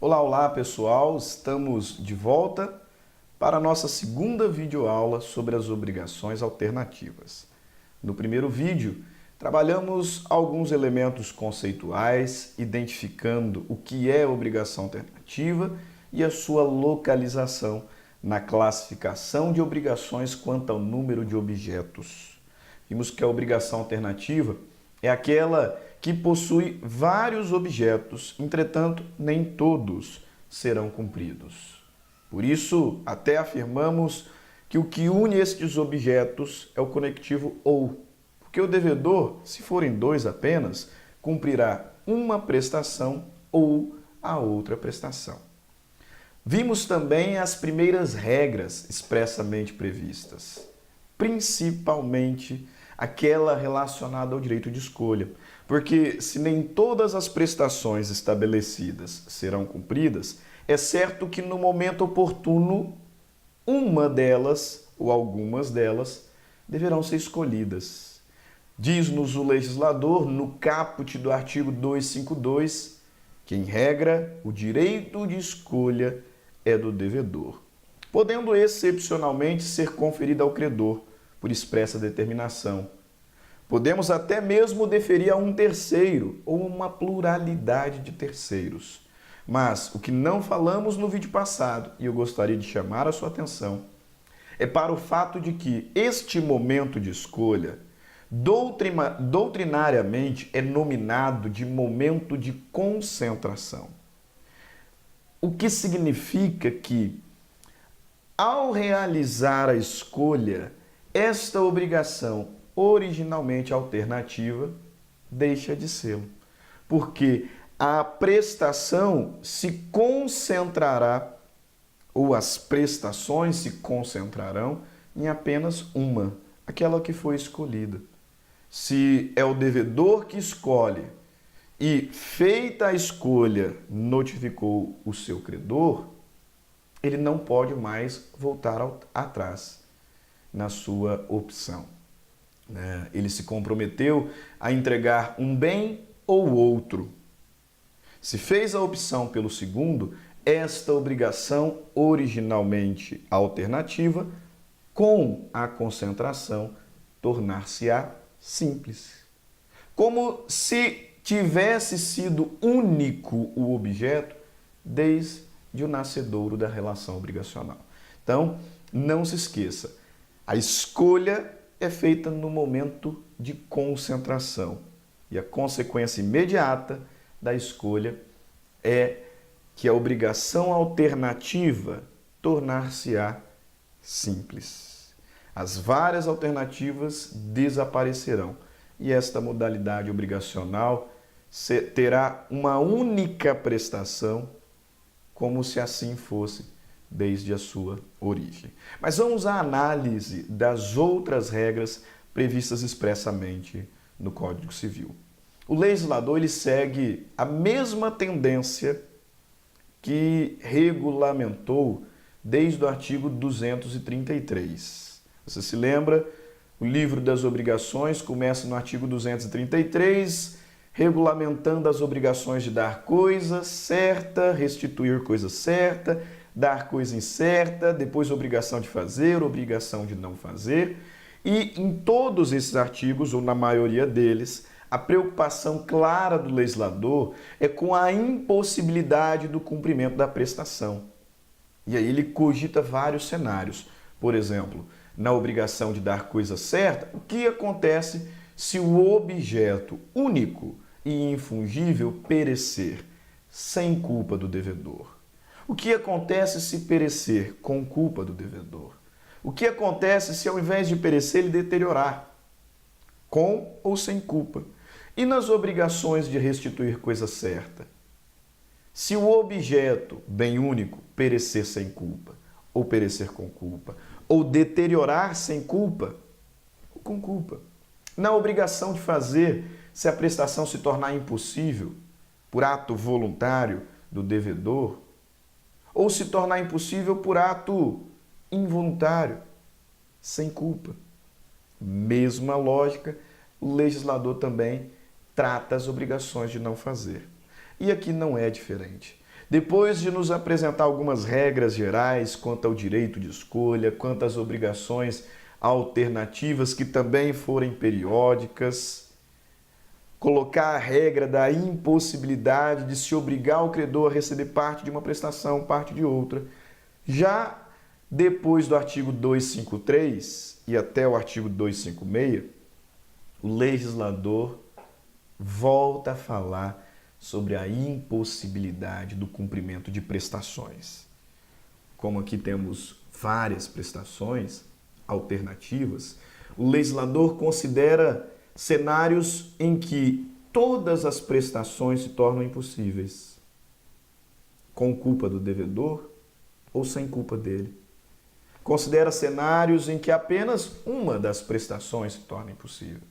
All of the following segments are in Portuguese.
Olá, olá pessoal, estamos de volta para a nossa segunda videoaula sobre as obrigações alternativas. No primeiro vídeo, trabalhamos alguns elementos conceituais, identificando o que é obrigação alternativa e a sua localização na classificação de obrigações quanto ao número de objetos. Vimos que a obrigação alternativa é aquela que possui vários objetos, entretanto, nem todos serão cumpridos. Por isso, até afirmamos que o que une estes objetos é o conectivo ou, porque o devedor, se forem dois apenas, cumprirá uma prestação ou a outra prestação. Vimos também as primeiras regras expressamente previstas, principalmente aquela relacionada ao direito de escolha, porque se nem todas as prestações estabelecidas serão cumpridas, é certo que no momento oportuno, uma delas ou algumas delas deverão ser escolhidas. Diz-nos o legislador, no caput do artigo 252, que, em regra, o direito de escolha é do devedor, podendo excepcionalmente ser conferido ao credor, por expressa determinação. Podemos até mesmo deferir a um terceiro ou uma pluralidade de terceiros. Mas o que não falamos no vídeo passado, e eu gostaria de chamar a sua atenção, é para o fato de que este momento de escolha, doutrinariamente, é nominado de momento de concentração. O que significa que, ao realizar a escolha, esta obrigação originalmente alternativa deixa de ser, porque a prestação se concentrará, ou as prestações se concentrarão em apenas uma, aquela que foi escolhida. Se é o devedor que escolhe e, feita a escolha, notificou o seu credor, ele não pode mais voltar atrás na sua opção. Ele se comprometeu a entregar um bem ou outro. Se fez a opção pelo segundo, esta obrigação originalmente alternativa, com a concentração, tornar-se-á simples. Como se tivesse sido único o objeto desde o nascedouro da relação obrigacional. Então, não se esqueça, a escolha é feita no momento de concentração e a consequência imediata da escolha é que a obrigação alternativa tornar-se-á simples. As várias alternativas desaparecerão e esta modalidade obrigacional terá uma única prestação, como se assim fosse desde a sua origem. Mas vamos à análise das outras regras previstas expressamente no Código Civil. O legislador ele segue a mesma tendência que regulamentou desde o artigo 233. Você se lembra? O livro das obrigações começa no artigo 233, regulamentando as obrigações de dar coisa certa, restituir coisa certa, dar coisa incerta, depois obrigação de fazer, obrigação de não fazer. E em todos esses artigos, ou na maioria deles, a preocupação clara do legislador é com a impossibilidade do cumprimento da prestação. E aí ele cogita vários cenários. Por exemplo, na obrigação de dar coisa certa, o que acontece se o objeto único e infungível perecer sem culpa do devedor? O que acontece se perecer com culpa do devedor? O que acontece se, ao invés de perecer, ele deteriorar, com ou sem culpa? E nas obrigações de restituir coisa certa? Se o objeto, bem único, perecer sem culpa, ou perecer com culpa, ou deteriorar sem culpa, ou com culpa? Na obrigação de fazer, se a prestação se tornar impossível por ato voluntário do devedor, ou se tornar impossível por ato involuntário, sem culpa. Mesma lógica, o legislador também trata as obrigações de não fazer. E aqui não é diferente. Depois de nos apresentar algumas regras gerais quanto ao direito de escolha, quanto às obrigações alternativas que também forem periódicas, colocar a regra da impossibilidade de se obrigar o credor a receber parte de uma prestação, parte de outra. Já depois do artigo 253 e até o artigo 256, o legislador volta a falar sobre a impossibilidade do cumprimento de prestações. Como aqui temos várias prestações alternativas, o legislador considera cenários em que todas as prestações se tornam impossíveis, com culpa do devedor ou sem culpa dele. Considera cenários em que apenas uma das prestações se torna impossível,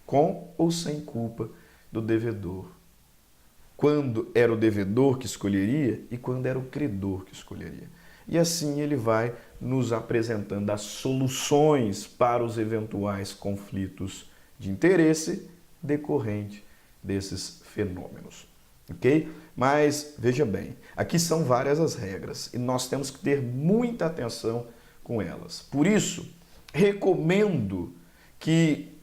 com ou sem culpa do devedor. Quando era o devedor que escolheria e quando era o credor que escolheria. E assim ele vai nos apresentando as soluções para os eventuais conflitos de interesse decorrente desses fenômenos. Ok? Mas veja bem, aqui são várias as regras e nós temos que ter muita atenção com elas. Por isso, recomendo que,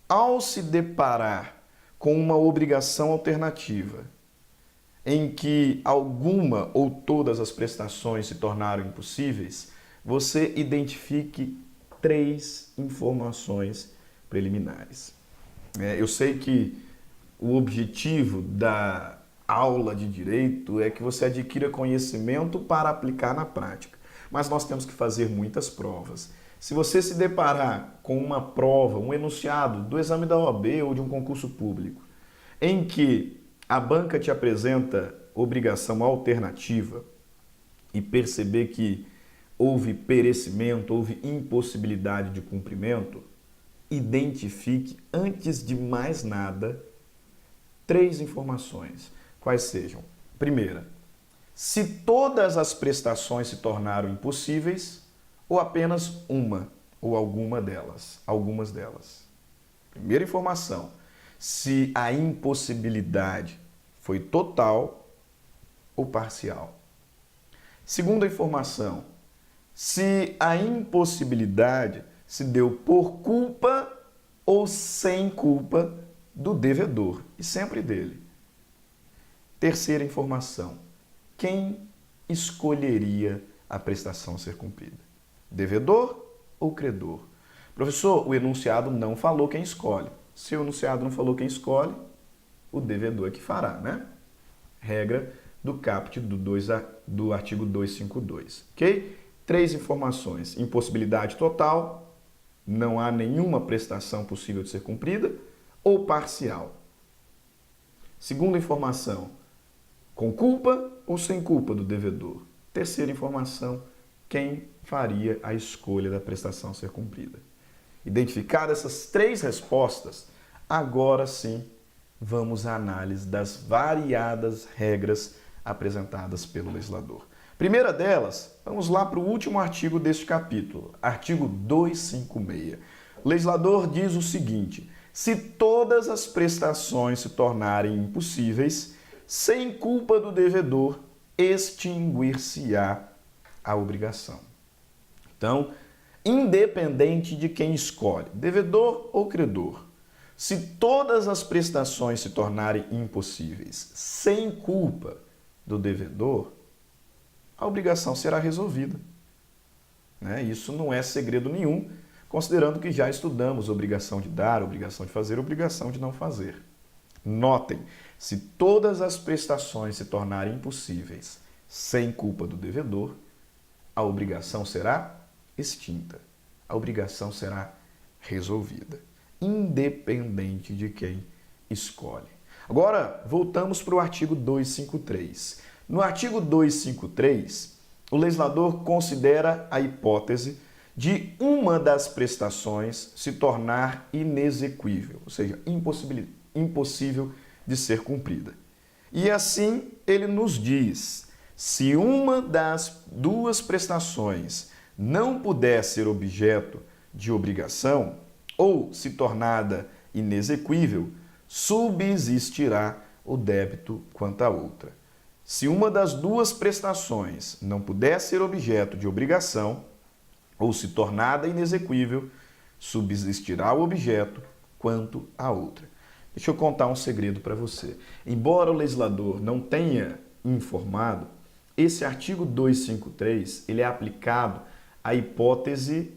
ao se deparar com uma obrigação alternativa, em que alguma ou todas as prestações se tornaram impossíveis, você identifique 3 informações preliminares. Eu sei que o objetivo da aula de direito é que você adquira conhecimento para aplicar na prática, mas nós temos que fazer muitas provas. Se você se deparar com uma prova, um enunciado do exame da OAB ou de um concurso público, em que a banca te apresenta obrigação alternativa e perceber que houve perecimento, houve impossibilidade de cumprimento, identifique, antes de mais nada, 3 informações. Quais sejam? Primeira, se todas as prestações se tornaram impossíveis ou apenas uma ou algumas delas. Primeira informação, se a impossibilidade foi total ou parcial. Segunda informação, se a impossibilidade se deu por culpa ou sem culpa do devedor, e sempre dele. Terceira informação, quem escolheria a prestação a ser cumprida? Devedor ou credor? Professor, o enunciado não falou quem escolhe. Se o enunciado não falou quem escolhe, o devedor é que fará, né? Regra do caput do artigo 252, ok? 3 informações, impossibilidade total, não há nenhuma prestação possível de ser cumprida, ou parcial. Segunda informação, com culpa ou sem culpa do devedor. Terceira informação, quem faria a escolha da prestação a ser cumprida. Identificadas essas 3 respostas, agora sim vamos à análise das variadas regras apresentadas pelo legislador. Primeira delas, vamos lá para o último artigo deste capítulo, artigo 256. O legislador diz o seguinte: se todas as prestações se tornarem impossíveis, sem culpa do devedor, extinguir-se-á a obrigação. Então, independente de quem escolhe, devedor ou credor, se todas as prestações se tornarem impossíveis sem culpa do devedor, a obrigação será resolvida. Isso não é segredo nenhum, considerando que já estudamos obrigação de dar, obrigação de fazer, obrigação de não fazer. Notem, se todas as prestações se tornarem impossíveis sem culpa do devedor, a obrigação será extinta. A obrigação será resolvida, independente de quem escolhe. Agora, voltamos para o artigo 253. No artigo 253, o legislador considera a hipótese de uma das prestações se tornar inexequível, ou seja, impossível de ser cumprida. E assim ele nos diz: se uma das 2 prestações não puder ser objeto de obrigação ou se tornada inexequível, subsistirá o débito quanto à outra. Se uma das duas prestações não puder ser objeto de obrigação ou se tornada inexequível, subsistirá o objeto quanto à outra. Deixa eu contar um segredo para você. Embora o legislador não tenha informado, esse artigo 253 ele é aplicado à hipótese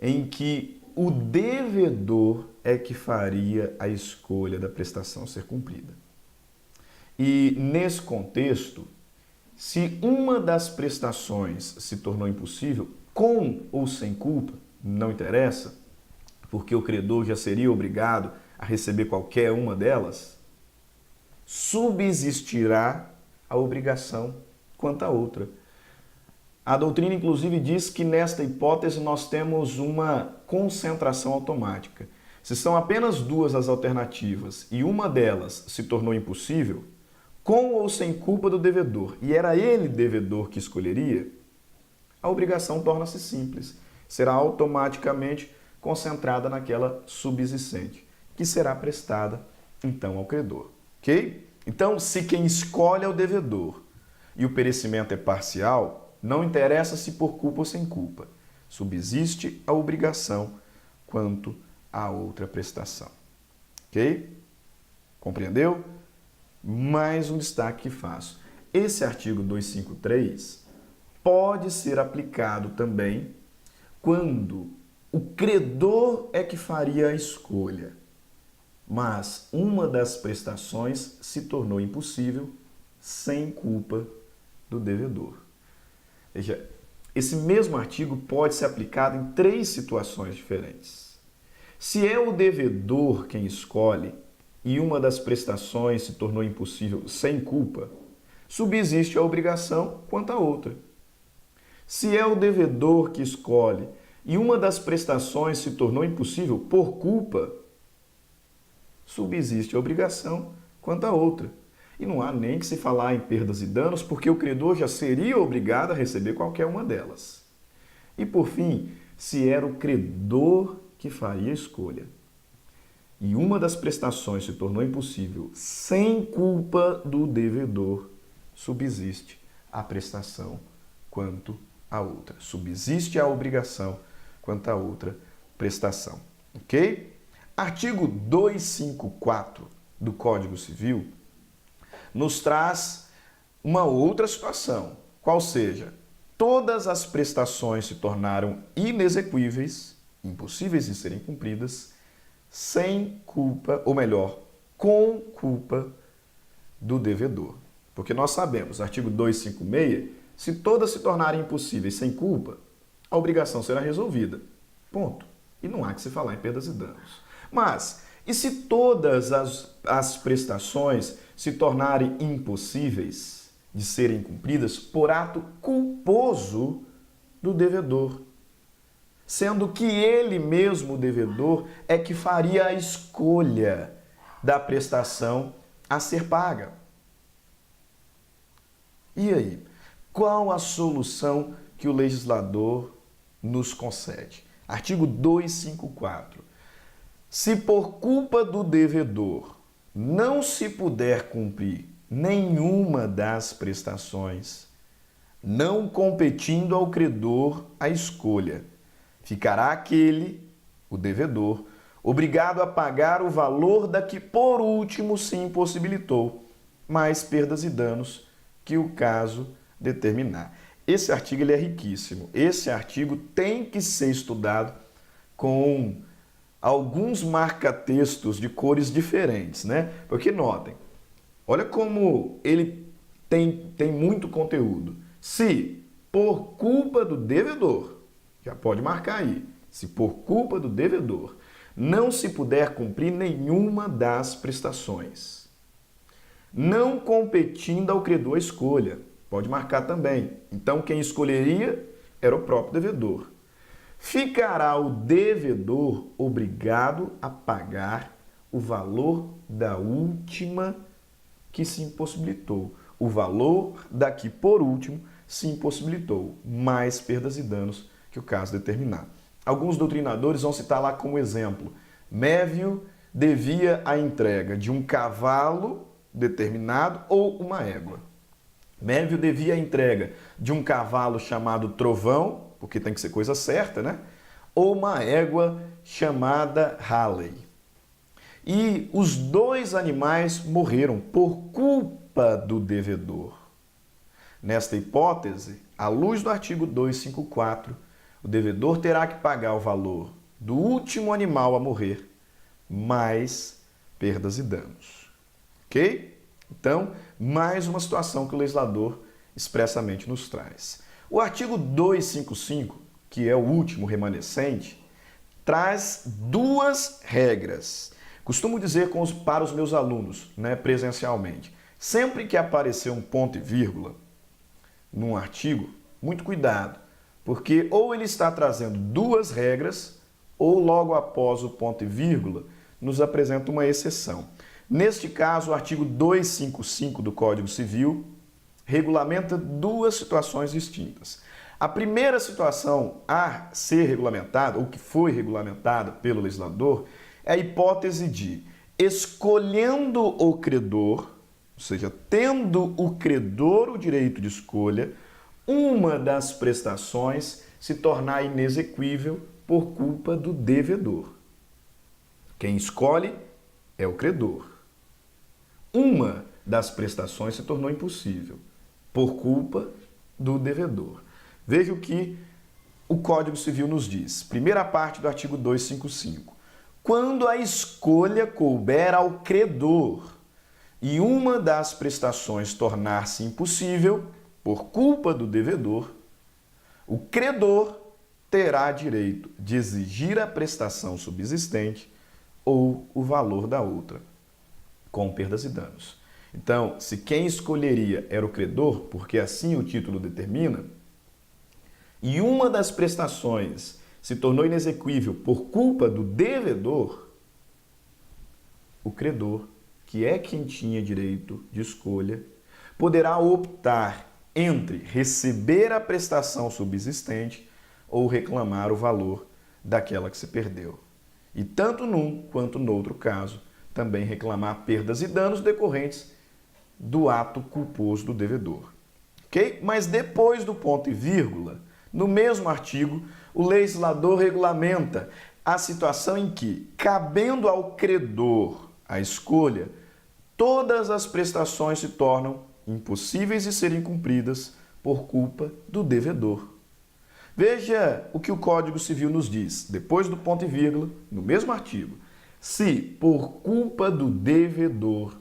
em que o devedor é que faria a escolha da prestação ser cumprida. E nesse contexto, se uma das prestações se tornou impossível, com ou sem culpa, não interessa, porque o credor já seria obrigado a receber qualquer uma delas, subsistirá a obrigação quanto à outra. A doutrina, inclusive, diz que nesta hipótese nós temos uma concentração automática. Se são apenas duas as alternativas e uma delas se tornou impossível, com ou sem culpa do devedor, e era ele devedor que escolheria, a obrigação torna-se simples. Será automaticamente concentrada naquela subsistente, que será prestada, então, ao credor. Ok? Então, se quem escolhe é o devedor e o perecimento é parcial, não interessa se por culpa ou sem culpa. Subsiste a obrigação quanto à outra prestação. Ok? Compreendeu? Mais um destaque que faço. Esse artigo 253 pode ser aplicado também quando o credor é que faria a escolha, mas uma das prestações se tornou impossível sem culpa do devedor. Veja, esse mesmo artigo pode ser aplicado em 3 situações diferentes. Se é o devedor quem escolhe e uma das prestações se tornou impossível sem culpa, subsiste a obrigação quanto à outra. Se é o devedor que escolhe e uma das prestações se tornou impossível por culpa, subsiste a obrigação quanto à outra. E não há nem que se falar em perdas e danos, porque o credor já seria obrigado a receber qualquer uma delas. E por fim, se era o credor que faria a escolha e uma das prestações se tornou impossível sem culpa do devedor, subsiste a prestação quanto à outra. Subsiste a obrigação quanto à outra prestação. Ok? Artigo 254 do Código Civil nos traz uma outra situação, qual seja, todas as prestações se tornaram inexequíveis, impossíveis de serem cumpridas, sem culpa, ou melhor, com culpa do devedor. Porque nós sabemos, artigo 256, se todas se tornarem impossíveis sem culpa, a obrigação será resolvida. Ponto. E não há que se falar em perdas e danos. Mas, e se todas as prestações se tornarem impossíveis de serem cumpridas por ato culposo do devedor? Sendo que ele mesmo, o devedor, é que faria a escolha da prestação a ser paga. E aí? Qual a solução que o legislador nos concede? Artigo 254. Se por culpa do devedor não se puder cumprir nenhuma das prestações, não competindo ao credor a escolha, ficará aquele, o devedor, obrigado a pagar o valor da que por último se impossibilitou, mais perdas e danos que o caso determinar. Esse artigo ele é riquíssimo. Esse artigo tem que ser estudado com alguns marca-textos de cores diferentes, né? Porque notem, olha como ele tem muito conteúdo. Se por culpa do devedor, já pode marcar aí, se por culpa do devedor não se puder cumprir nenhuma das prestações, não competindo ao credor a escolha, pode marcar também. Então quem escolheria era o próprio devedor. Ficará o devedor obrigado a pagar o valor da última que se impossibilitou, o valor da que por último se impossibilitou, mais perdas e danos que o caso determinar. Alguns doutrinadores vão citar lá como exemplo Mévio devia a entrega de um cavalo determinado ou uma égua. Mévio devia a entrega de um cavalo chamado Trovão, porque tem que ser coisa certa, né? Ou uma égua chamada Halley. E os dois animais morreram por culpa do devedor. Nesta hipótese, à luz do artigo 254, o devedor terá que pagar o valor do último animal a morrer, mais perdas e danos. Ok? Então, mais uma situação que o legislador expressamente nos traz. O artigo 255, que é o último remanescente, traz duas regras. Costumo dizer para os meus alunos, presencialmente, sempre que aparecer um ponto e vírgula num artigo, muito cuidado, porque ou ele está trazendo duas regras, ou logo após o ponto e vírgula, nos apresenta uma exceção. Neste caso, o artigo 255 do Código Civil regulamenta duas situações distintas. A primeira situação a ser regulamentada, ou que foi regulamentada pelo legislador, é a hipótese de, escolhendo o credor, ou seja, tendo o credor o direito de escolha, uma das prestações se tornar inexequível por culpa do devedor. Quem escolhe é o credor. Uma das prestações se tornou impossível por culpa do devedor. Veja o que o Código Civil nos diz. Primeira parte do artigo 255. Quando a escolha couber ao credor e uma das prestações tornar-se impossível por culpa do devedor, o credor terá direito de exigir a prestação subsistente ou o valor da outra, com perdas e danos. Então, se quem escolheria era o credor, porque assim o título determina, e uma das prestações se tornou inexequível por culpa do devedor, o credor, que é quem tinha direito de escolha, poderá optar entre receber a prestação subsistente ou reclamar o valor daquela que se perdeu. E tanto num quanto no outro caso, também reclamar perdas e danos decorrentes do ato culposo do devedor. Ok? Mas depois do ponto e vírgula, no mesmo artigo, o legislador regulamenta a situação em que, cabendo ao credor a escolha, todas as prestações se tornam impossíveis de serem cumpridas por culpa do devedor. Veja o que o Código Civil nos diz, depois do ponto e vírgula, no mesmo artigo. Se, por culpa do devedor,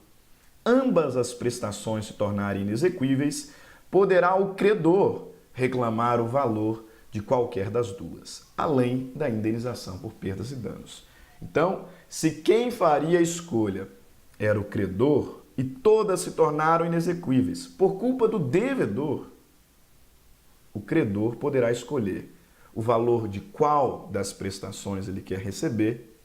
ambas as prestações se tornarem inexequíveis, poderá o credor reclamar o valor de qualquer das duas, além da indenização por perdas e danos. Então, se quem faria a escolha era o credor e todas se tornaram inexequíveis por culpa do devedor, o credor poderá escolher o valor de qual das prestações ele quer receber,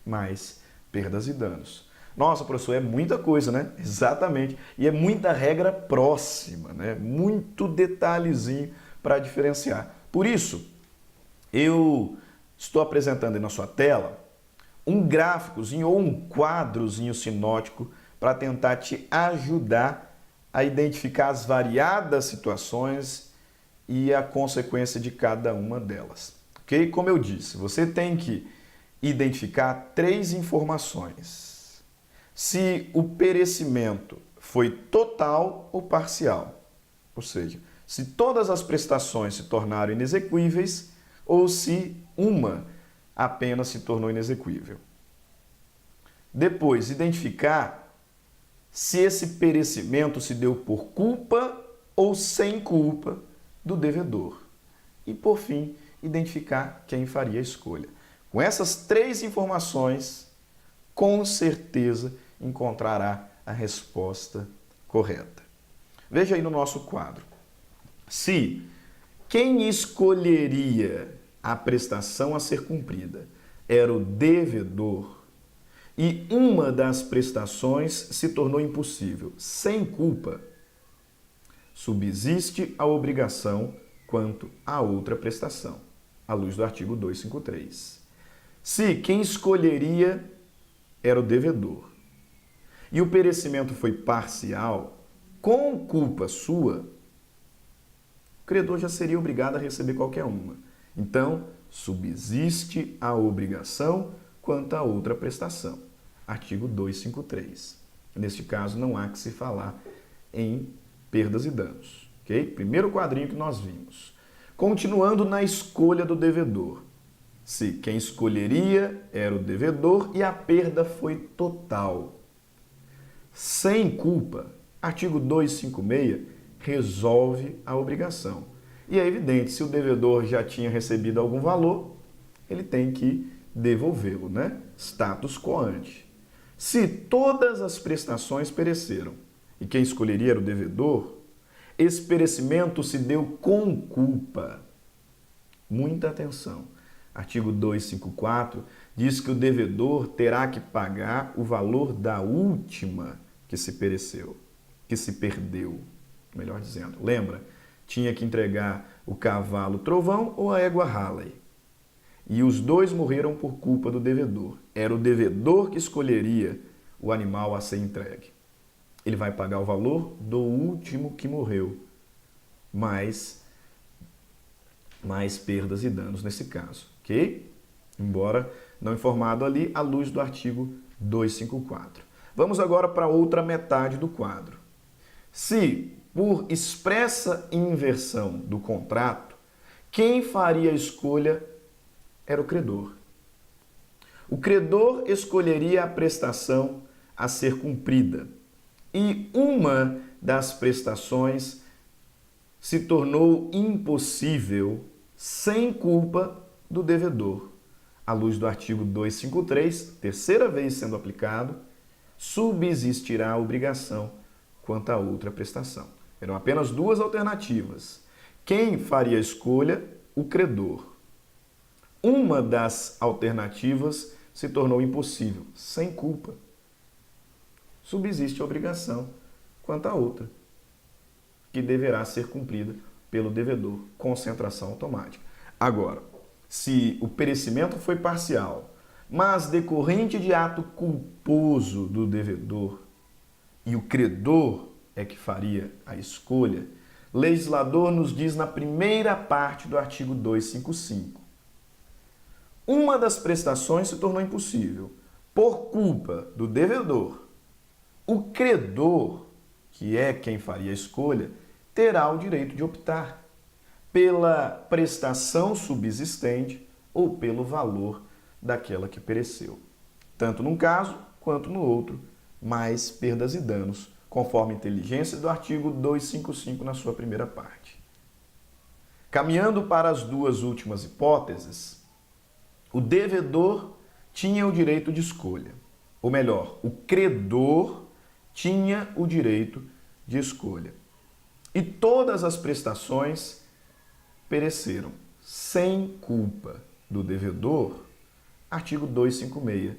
mais perdas e danos. Nossa, professor, é muita coisa, né? Exatamente. E é muita regra próxima, né? Muito detalhezinho para diferenciar. Por isso, eu estou apresentando aí na sua tela um gráficozinho ou um quadrozinho sinótico para tentar te ajudar a identificar as variadas situações e a consequência de cada uma delas. Ok? Como eu disse, você tem que identificar três informações. Se o perecimento foi total ou parcial, ou seja, se todas as prestações se tornaram inexequíveis ou se uma apenas se tornou inexequível. Depois, identificar se esse perecimento se deu por culpa ou sem culpa do devedor. E, por fim, identificar quem faria a escolha. Com essas três informações, com certeza encontrará a resposta correta. Veja aí no nosso quadro. Se quem escolheria a prestação a ser cumprida era o devedor e uma das prestações se tornou impossível sem culpa, subsiste a obrigação quanto à outra prestação, à luz do artigo 253. Se quem escolheria era o devedor e o perecimento foi parcial, com culpa sua, o credor já seria obrigado a receber qualquer uma. Então, subsiste a obrigação quanto a outra prestação. Artigo 253. Neste caso, não há que se falar em perdas e danos. Ok? Primeiro quadrinho que nós vimos. Continuando na escolha do devedor. Se quem escolheria era o devedor e a perda foi total. Sem culpa, artigo 256 resolve a obrigação. E é evidente, se o devedor já tinha recebido algum valor, ele tem que devolvê-lo, né? Status quo ante. Se todas as prestações pereceram e quem escolheria era o devedor, esse perecimento se deu com culpa. Muita atenção. Artigo 254 diz que o devedor terá que pagar o valor da última que se pereceu, que se perdeu, melhor dizendo. Lembra? Tinha que entregar o cavalo trovão ou a égua Halley. E os dois morreram por culpa do devedor. Era o devedor que escolheria o animal a ser entregue. Ele vai pagar o valor do último que morreu, mais perdas e danos nesse caso, ok? Embora não informado ali à luz do artigo 254. Vamos agora para a outra metade do quadro. Se, por expressa inversão do contrato, quem faria a escolha era o credor. O credor escolheria a prestação a ser cumprida e uma das prestações se tornou impossível sem culpa do devedor. À luz do artigo 253, terceira vez sendo aplicado, subsistirá a obrigação quanto a outra prestação. Eram apenas duas alternativas. Quem faria a escolha? O credor. Uma das alternativas se tornou impossível, sem culpa. Subsiste a obrigação quanto a outra, que deverá ser cumprida pelo devedor, concentração automática. Agora, se o perecimento foi parcial, mas decorrente de ato culposo do devedor, e o credor é que faria a escolha, o legislador nos diz na primeira parte do artigo 255. Uma das prestações se tornou impossível por culpa do devedor. O credor, que é quem faria a escolha, terá o direito de optar pela prestação subsistente ou pelo valor daquela que pereceu. Tanto num caso quanto no outro, mais perdas e danos, conforme a inteligência do artigo 255 na sua primeira parte. Caminhando para as duas últimas hipóteses, o devedor tinha o direito de escolha. Ou melhor, o credor tinha o direito de escolha. E todas as prestações pereceram sem culpa do devedor. Artigo 256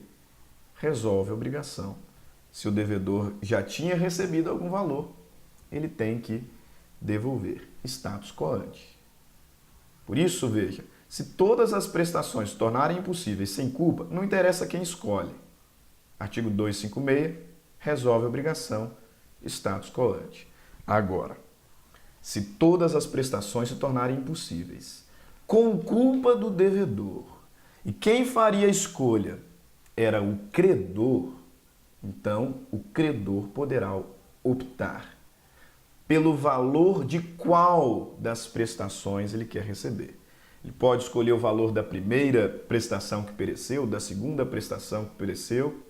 resolve a obrigação. Se o devedor já tinha recebido algum valor, ele tem que devolver. Status quo ante. Por isso, veja, se todas as prestações se tornarem impossíveis sem culpa, não interessa quem escolhe. Artigo 256 resolve a obrigação. Status quo ante. Agora, se todas as prestações se tornarem impossíveis, com culpa do devedor, e quem faria a escolha era o credor, então o credor poderá optar pelo valor de qual das prestações ele quer receber. Ele pode escolher o valor da primeira prestação que pereceu, da segunda prestação que pereceu,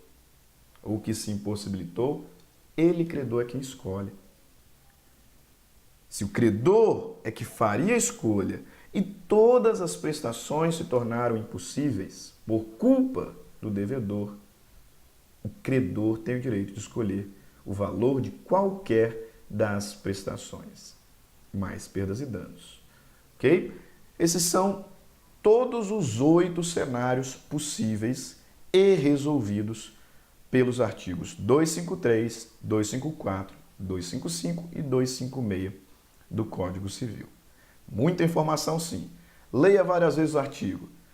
ou que se impossibilitou. Ele, credor, é quem escolhe. Se o credor é que faria a escolha e todas as prestações se tornaram impossíveis por culpa do devedor, o credor tem o direito de escolher o valor de qualquer das prestações, mais perdas e danos. Ok? Esses são todos os 8 cenários possíveis e resolvidos pelos artigos 253, 254, 255 e 256 do Código Civil. Muita informação, sim. Leia várias vezes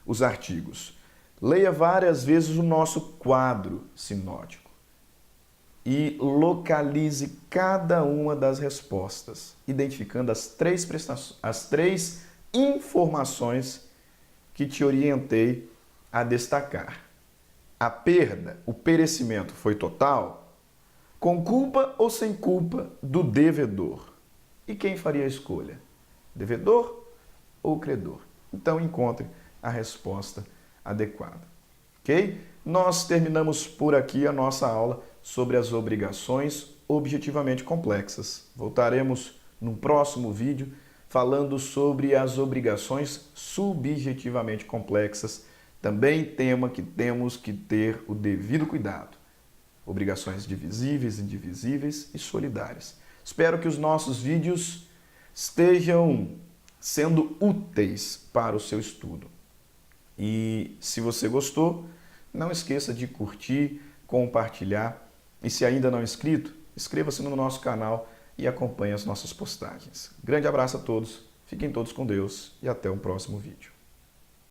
os artigos. Leia várias vezes o nosso quadro sinótico e localize cada uma das respostas, identificando as três informações que te orientei a destacar. A perda, o perecimento foi total? Com culpa ou sem culpa do devedor? E quem faria a escolha? Devedor ou credor? Então encontre a resposta adequada. Ok? Nós terminamos por aqui a nossa aula sobre as obrigações objetivamente complexas. Voltaremos num próximo vídeo falando sobre as obrigações subjetivamente complexas, também tema que temos que ter o devido cuidado. Obrigações divisíveis, indivisíveis e solidárias. Espero que os nossos vídeos estejam sendo úteis para o seu estudo. E se você gostou, não esqueça de curtir, compartilhar e se ainda não é inscrito, inscreva-se no nosso canal e acompanhe as nossas postagens. Grande abraço a todos, fiquem todos com Deus e até o próximo vídeo.